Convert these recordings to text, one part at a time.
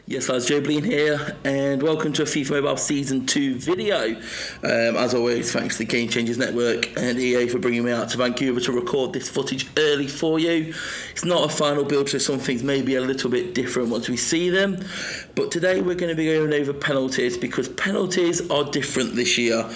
Yes, that's JOEBILINE here, and welcome to a FIFA Mobile Season 2 video. As always, thanks to the GameChangers Network and EA for bringing me out to Vancouver to record this footage early for you. It's not a final build, so some things may be a little bit different once we see them. But today we're going to be going over penalties, because penalties are different this year.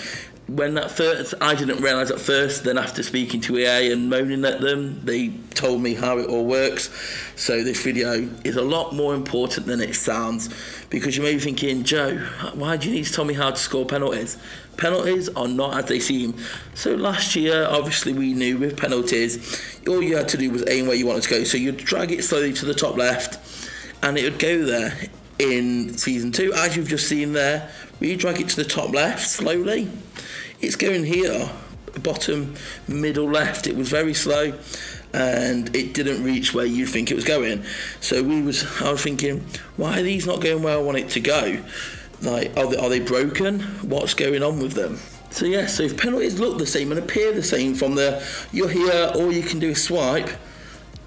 When at first, I didn't realise at first, then after speaking to EA and moaning at them, they told me how it all works. So this video is a lot more important than it sounds, because you may be thinking, Joe, why do you need to tell me how to score penalties? Penalties are not as they seem. So last year, obviously we knew with penalties, all you had to do was aim where you wanted to go. So you'd drag it slowly to the top left, and it would go there. In Season 2, as you've just seen there, we drag it to the top left slowly. It's going here, bottom, middle left. It was very slow, and it didn't reach where you'd think it was going. So I was thinking, why are these not going where I want it to go? Like, are they broken? What's going on with them? So yeah, so if penalties look the same and appear the same from you're here, all you can do is swipe,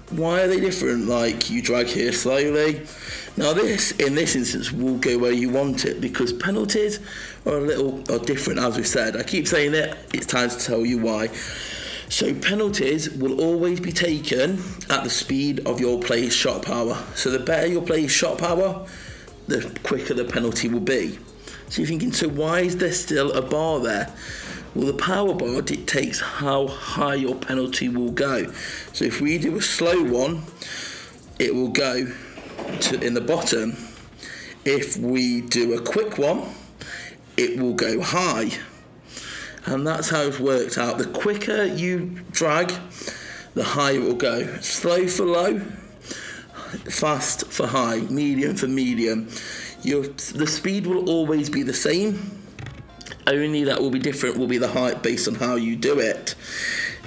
why are they different? Like, you drag here slowly. Now in this instance, will go where you want it, because penalties are different, as we said. I keep saying it, it's time to tell you why. So penalties will always be taken at the speed of your player's shot power. So the better your player's shot power, the quicker the penalty will be. So you're thinking, so why is there still a bar there? Well, the power bar dictates how high your penalty will go. So if we do a slow one, it will go in the bottom. If we do a quick one, it will go high. And that's how it's worked out. The quicker you drag, the higher it will go. Slow for low, fast for high, medium for medium. The speed will always be the same. Only that will be different will be the height based on how you do it.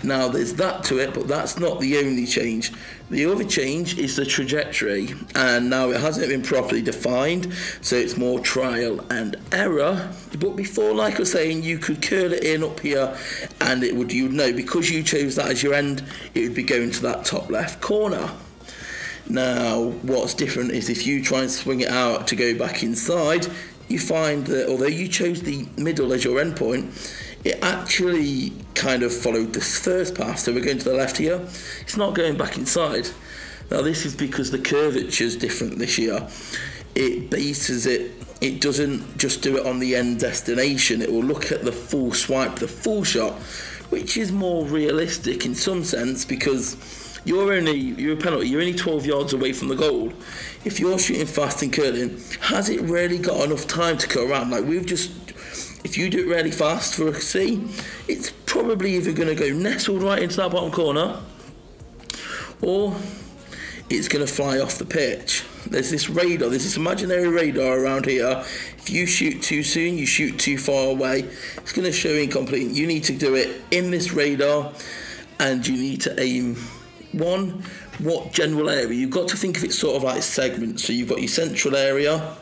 Now there's that to it, but that's not the only change. The other change is the trajectory, and now it hasn't been properly defined, so it's more trial and error. But before, like I was saying, you could curl it in up here, and you'd know, because you chose that as your end, it would be going to that top left corner. Now what's different is if you try and swing it out to go back inside, you find that although you chose the middle as your end point, it actually kind of followed this first path. So we're going to the left here. It's not going back inside. Now this is because the curvature is different this year. It bases it. It doesn't just do it on the end destination. It will look at the full swipe, the full shot, which is more realistic in some sense, because you're a penalty, you're only 12 yards away from the goal. If you're shooting fast and curling, has it really got enough time to curl around? Like, if you do it really fast for a C, it's probably either going to go nestled right into that bottom corner, or it's going to fly off the pitch. There's this radar, there's this imaginary radar around here. If you shoot too soon, you shoot too far away, it's going to show incomplete. You need to do it in this radar, and you need to aim what general area. You've got to think of it sort of like segments. So you've got your central area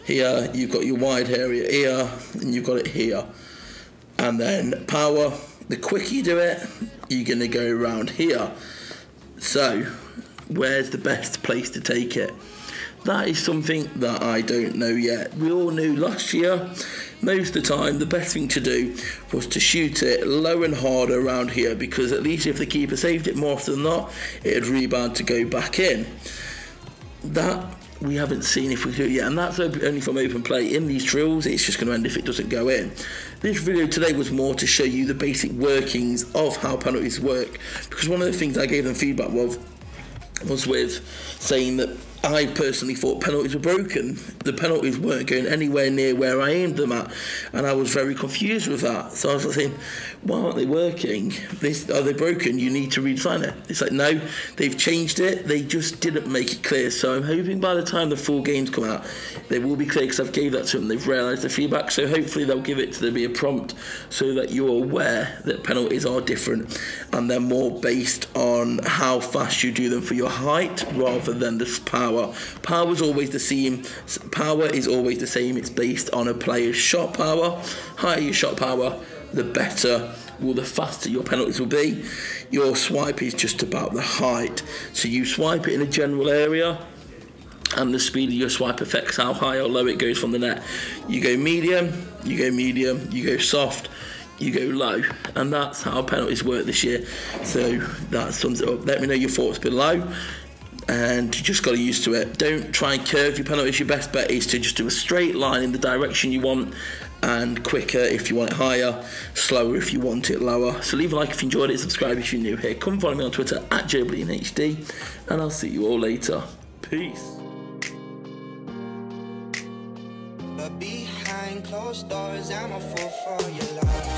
here, you've got your wide area here, and you've got it here. And then power, the quicker you do it, you're going to go around here. So where's the best place to take it? That is something that I don't know yet. We all knew last year, most of the time, the best thing to do was to shoot it low and hard around here, because at least if the keeper saved it, more often than not, it'd rebound to go back in. That we haven't seen if we do it yet, and that's only from open play. In these drills, it's just going to end if it doesn't go in. This video today was more to show you the basic workings of how penalties work, because one of the things I gave them feedback was with saying that I personally thought penalties were broken. The penalties weren't going anywhere near where I aimed them at, and I was very confused with that. So I was saying, why aren't they working? Are they broken? You need to redesign it. It's like, no, they've changed it. They just didn't make it clear. So I'm hoping by the time the full games come out, they will be clear, because I've gave that to them. They've realised the feedback, so hopefully they'll give it to there be a prompt so that you're aware that penalties are different, and they're more based on how fast you do them for your height rather than the power. Power is always the same. It's based on a player's shot power. Higher your shot power, the better, the faster your penalties will be. Your swipe is just about the height. So you swipe it in a general area, and the speed of your swipe affects how high or low it goes from the net. You go medium, you go medium, you go soft, you go low, and that's how penalties work this year. So that sums it up. Let me know your thoughts below, and you just got to used to it. Don't try and curve your penalties. Your best bet is to just do a straight line in the direction you want, and quicker if you want it higher, slower if you want it lower. So leave a like if you enjoyed it, subscribe if you're new here. Come follow me on Twitter at joebilineHD, and I'll see you all later. Peace. But behind closed doors, I'm a fool for your love.